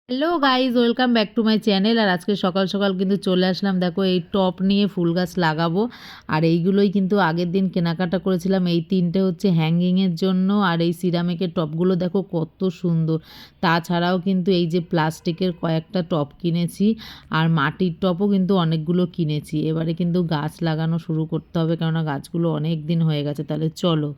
Hello guys, welcome back to my channel. আর আজকে সকাল সকাল কিন্তু চলে আসলাম, দেখো এই টপ নিয়ে ফুল গাছ লাগাবো। আর এইগুলোই কিন্তু আগের দিন কেনাকাটা করেছিলাম। এই তিনটে হচ্ছে হ্যাঙ্গিংয়ের জন্য। আর এই সিরামিকের টপগুলো দেখো কত সুন্দর। তাছাড়াও কিন্তু এই যে প্লাস্টিকের কয়েকটা টপ কিনেছি, আর মাটির টপও কিন্তু অনেকগুলো কিনেছি। এবারে কিন্তু গাছ লাগানো শুরু করতে হবে, কেননা গাছগুলো অনেক দিন হয়ে গেছে। তাহলে চলো।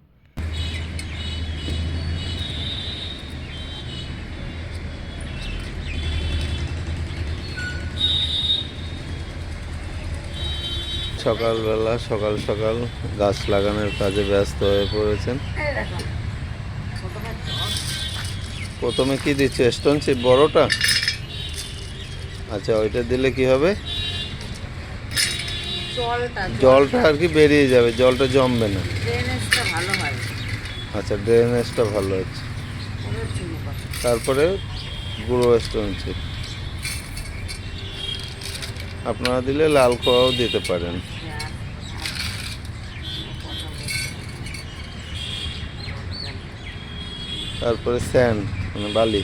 সকালবেলা সকাল সকাল গাছ লাগানোর কাজে ব্যস্ত হয়ে পড়েছেন। প্রথমে কি দিচ্ছ? স্টোন চিপ বড়টা? আচ্ছা, ওইটা দিলে কি হবে? জলটা আর কি বেরিয়ে যাবে, জলটা জমবে না। আচ্ছা, ড্রেনেজটা ভালো হচ্ছে। তারপরে গুঁড়ো স্টোন চিপ আপনারা দিলে লাল খোয়াও দিতে পারেন। তারপরে স্যান্ড মানে বালি।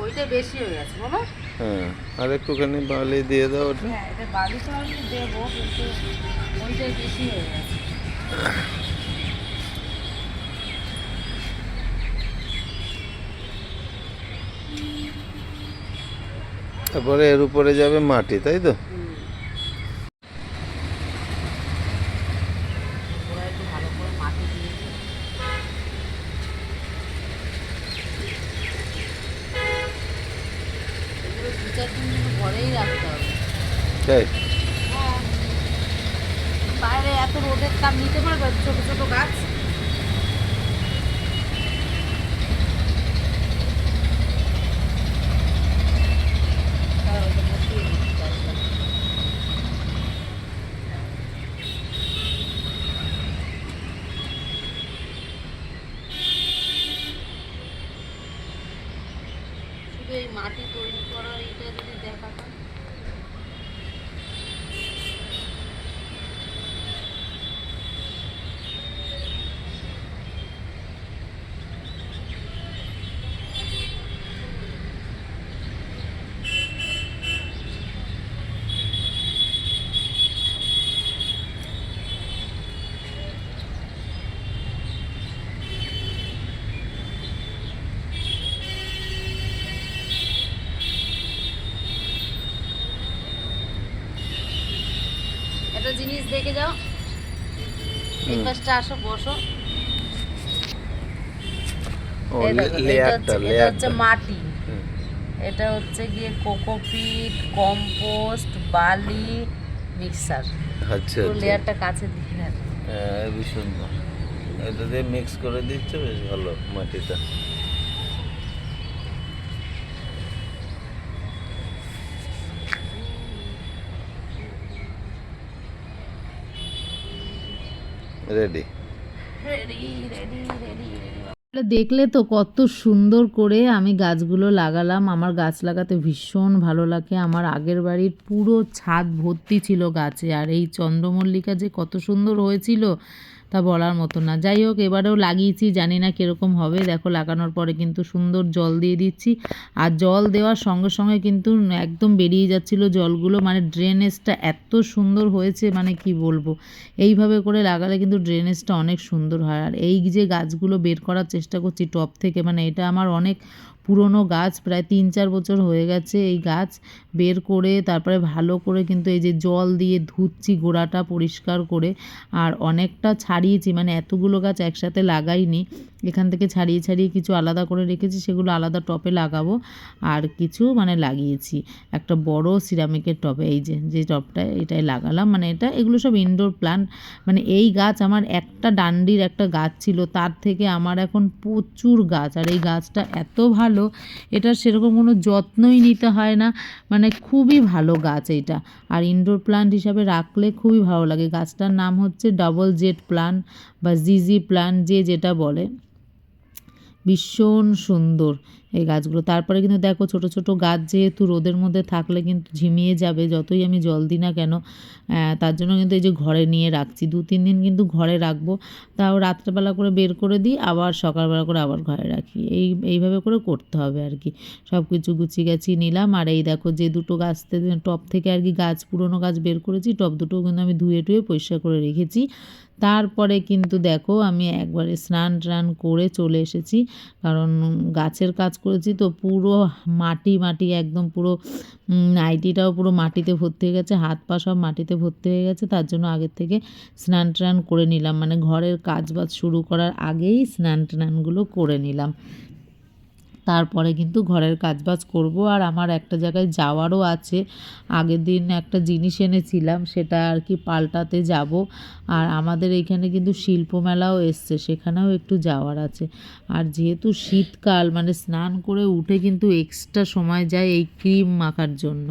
ওইটা বেশি হয়ে গেছে বাবা। হ্যাঁ, আর একটুখানি বালি দিয়ে দাও ওটা। হ্যাঁ, এটা বালি তো আমি দেবো, কিন্তু ওইটাই বেশি হয়ে গেছে। তারপরে এর উপরে যাবে মাটি, তাই তো? ওরা একটু ভালো করে মাটি দিয়ে দিই। এগুলো 2-4 দিন কিন্তু ঘরেই রাখতে হবে। তাই? হ্যাঁ, বাইরে এত রোদের তাপ নিতে পারবে ছোট ছোট গাছ? তারা ওটা বসিয়ে দিচ্ছি গাছটা। শুধু এই মাটি তৈরি করার এটা যদি দেখাতাম। একটা জিনিস দেখে যাও, এই পাশটা আসো, বসো। ও, এই দেখো, এটা লেয়ারটা হচ্ছে লেয়ারটা। মাটি। এটা হচ্ছে গিয়ে কোকোপিট, কম্পোস্ট, বালি, মিক্সার। আচ্ছা পুরো আচ্ছা। লেয়ারটা কাছে দিয়ে রাখো। হ্যাঁ, ভীষণ ভালো। এটা দিয়ে মিক্স করে দিচ্ছে, বেশ ভালো মাটিটা। Ready. Ready ready ready ready. এটা দেখলে তো কত সুন্দর করে আমি গাছগুলো লাগালাম। আমার গাছ লাগাতে ভীষণ ভালো লাগে। আমার আগের বাড়ির পুরো ছাদ ভর্তি ছিল গাছে। আর এই চন্দ্রমল্লিকা যে কত সুন্দর হয়েছিল তা বলার মতো না। যাই হোক, এবারেও লাগিয়েছি, জানি না কীরকম হবে। দেখো, লাগানোর পরে কিন্তু সুন্দর জল দিয়ে দিচ্ছি। আর জল দেওয়ার সঙ্গে সঙ্গে কিন্তু একদম বেরিয়ে যাচ্ছিল জলগুলো। মানে ড্রেনেজটা এত সুন্দর হয়েছে, মানে কি বলবো। এইভাবে করে লাগালে কিন্তু ড্রেনেজটা অনেক সুন্দর হয়। আর এই যে গাছগুলো বের করার চেষ্টা করছি টব থেকে, মানে এটা আমার অনেক পুরনো গাছ, প্রায় 3-4 বছর হয়ে গেছে এই গাছ বের করে তারপরে ভালো করে কিন্তু এই যে জল দিয়ে ধুচ্ছি গোড়াটা পরিষ্কার করে। আর অনেকটা ছাড়িয়েছি, মানে এতগুলো গাছ একসাথে লাগাইনি, এখান থেকে ছাড়িয়ে ছাড়িয়ে কিছু আলাদা করে রেখেছি, সেগুলো আলাদা টবে লাগাবো। আর কিছু মানে লাগিয়েছি একটা বড় সিরামিকের টবে। এই যে যে টবটা, এটাই লাগালাম। মানে এগুলো সব ইনডোর প্লান্ট। মানে এই গাছ আমার একটা ডান্ডির একটা গাছ ছিল, তার থেকে আমার এখন প্রচুর গাছ। আর এই গাছটা এত ভালো, এটার সেরকম কোনো যত্নই নিতে হয় না। মানে খুবই ভালো গাছ এইটা। আর ইনডোর প্লান্ট হিসাবে রাখলে খুবই ভালো লাগে। গাছটার নাম হচ্ছে ডবল জেড প্লান্ট বা জিজি প্লান্ট, যে যেটা বলে। ভীষণ সুন্দর, এই গাছগুলো। তারপরে কিন্তু দেখো ছোট ছোট গাছ যেহেতু রোদের মধ্যে থাকলে কিন্তু ঝিমিয়ে যাবে যতই আমি জল দিই না কেন, তার জন্য কিন্তু এই যে ঘরে নিয়ে রাখছি, 2-3 দিন কিন্তু ঘরে রাখবো, তাও রাত্রেবেলা করে বের করে দিই, আবার সকালবেলা করে আবার ঘরে রাখি, এইভাবে করে করতে হবে আর কি। সব কিছু গুছিয়ে গাছিয়ে নিলাম। আর এই দেখো যে দুটো গাছ টব থেকে আর কি গাছ, পুরনো গাছ বের করেছি, টব দুটো কিন্তু আমি ধুয়ে টুয়ে পরিষ্কার করে রেখেছি। তারপরে কিন্তু দেখো আমি একবারে স্নান টান করে চলে এসেছি, কারণ গাছের কাজ করেছি তো পুরো মাটি মাটি একদম পুরো নাইটিটাও পুরো মাটিতে ভর্তি হয়ে গেছে, হাত পা সব মাটিতে ভর্তি হয়ে গেছে, তার জন্য আগের থেকে স্নান টান করে নিলাম, মানে ঘরের কাজ বাজ শুরু করার আগেই স্নান টানগুলো করে নিলাম। তারপরে কিন্তু ঘরের কাজবাজ করব। আর আমার একটা জায়গায় যাওয়ারও আছে, আগের দিন একটা জিনিস এনেছিলাম সেটা আর কি পাল্টাতে যাব। আর আমাদের এইখানে কিন্তু শিল্পমেলাও এসছে, সেখানেও একটু যাওয়ার আছে। আর যেহেতু শীতকাল, মানে স্নান করে উঠে কিন্তু এক্সট্রা সময় যায় এই ক্রিম মাখার জন্য,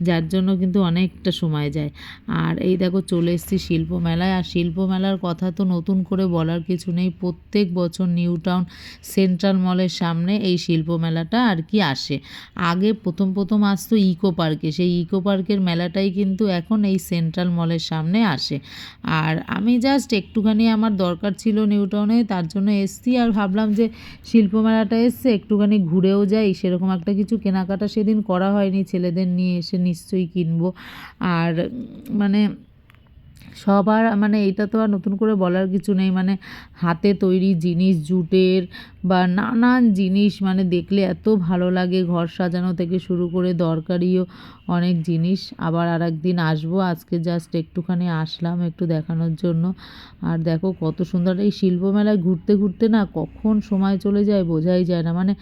যার জন্য কিন্তু অনেকটা সময় যায়। আর এই দেখো চলে এসেছি শিল্পমেলায়। আর শিল্পমেলার কথা তো নতুন করে বলার কিছু নেই, প্রত্যেক বছর নিউ টাউন সেন্ট্রাল মলের সামনে এই শিল্পমেলাটা আর কি আসে। আগে প্রথম আসতো ইকো পার্কে, সেই ইকো পার্কের মেলাটাই কিন্তু এখন এই সেন্ট্রাল মলের সামনে আসে। আর আমি জাস্ট একটুখানি আমার দরকার ছিল নিউ টাউনে, তার জন্য এসছি। আর ভাবলাম যে শিল্পমেলাটা এসছে একটুখানি ঘুরেও যাই, সেরকম একটা কিছু কেনাকাটা সেদিন করা হয়নি, ছেলেদের নিয়ে এসে নিশ্চয়ই কিনবো। আর মানে সবার মানে এটা তো আর নতুন করে বলার কিছু নেই, মানে হাতে তৈরি জিনিস, জুটের বা নানান জিনিস মানে দেখলে এত ভালো লাগে, ঘর সাজানো থেকে শুরু করে দরকারিও অনেক জিনিস। আবার আর একদিন আসবো, আজকে জাস্ট একটুখানি আসলাম একটু দেখানোর জন্য। আর দেখো কত সুন্দর এই শিল্পমেলায় ঘুরতে ঘুরতে না কখন সময় চলে যায় বোঝাই যায় না, মানে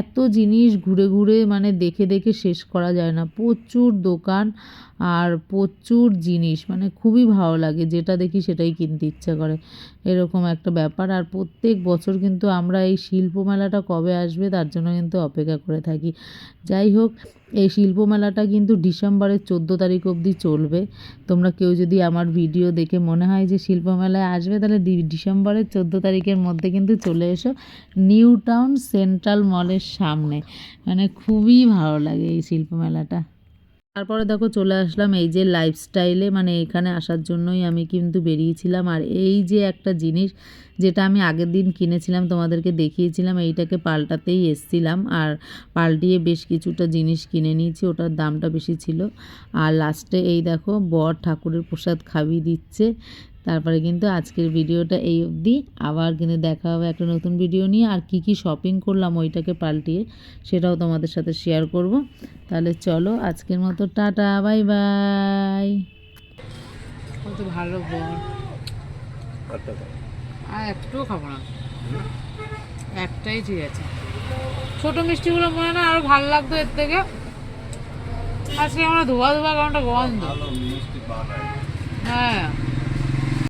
এত জিনিস ঘুরে ঘুরে মানে দেখে দেখে শেষ করা যায় না, প্রচুর দোকান আর প্রচুর জিনিস, মানে খুবই ভালো লাগে, যেটা দেখি সেটাই কিনতে ইচ্ছা করে, এরকম একটা ব্যাপার। আর প্রত্যেক বছর কিন্তু আমরা এই শিল্প মেলাটা কবে আসবে তার জন্য কিন্তু অপেক্ষা করে থাকি। যাই হোক, এই শিল্প মেলাটা কিন্তু ডিসেম্বরের 14 তারিখ অবধি চলবে। তোমরা কেউ যদি আমার ভিডিও দেখে মনে হয় যে শিল্প মেলায় আসবে, তাহলে ডিসেম্বরের 14 তারিখের মধ্যে কিন্তু চলে এসো নিউ টাউন সেন্ট্রাল মলের সামনে, মানে খুবই ভালো লাগে এই শিল্প মেলাটা। তারপরে দেখো চলে আসলাম এই যে লাইফস্টাইলে, মানে এখানে আসার জন্যই আমি কিন্তু বেরিয়েছিলাম। আর এই যে একটা জিনিস যেটা আমি আগের দিন কিনেছিলাম তোমাদেরকে দেখিয়েছিলাম, এইটাকে পাল্টাতেই এসছিলাম, আর পাল্টিয়ে বেশ কিছুটা জিনিস কিনে নিয়েছি, ওটার দামটা বেশি ছিল। আর লাস্টে এই দেখো বর ঠাকুরের প্রসাদ খাইয়ে দিচ্ছে। তারপরে কিন্তু আজকের ভিডিওটা এই অবধি, আবার কিন্তু দেখা হবে একটা নতুন ভিডিও নিয়ে। আর কি কি শপিং করলাম ওইটাকে পাল্টিয়ে সেটাও তোমাদের সাথে শেয়ার করব। তাহলে চলো আজকের মতো টাটা, বাই বাই। কত ভালো বল, আর একটুও খাবো না, একটাই ঠিক আছে। ছোট মিষ্টিগুলো মনে হয় না আরো ভালো লাগতো এর থেকে, আজকে আমরা ধোয়া ধোয়া কারণটা গন্ধ। হ্যাঁ।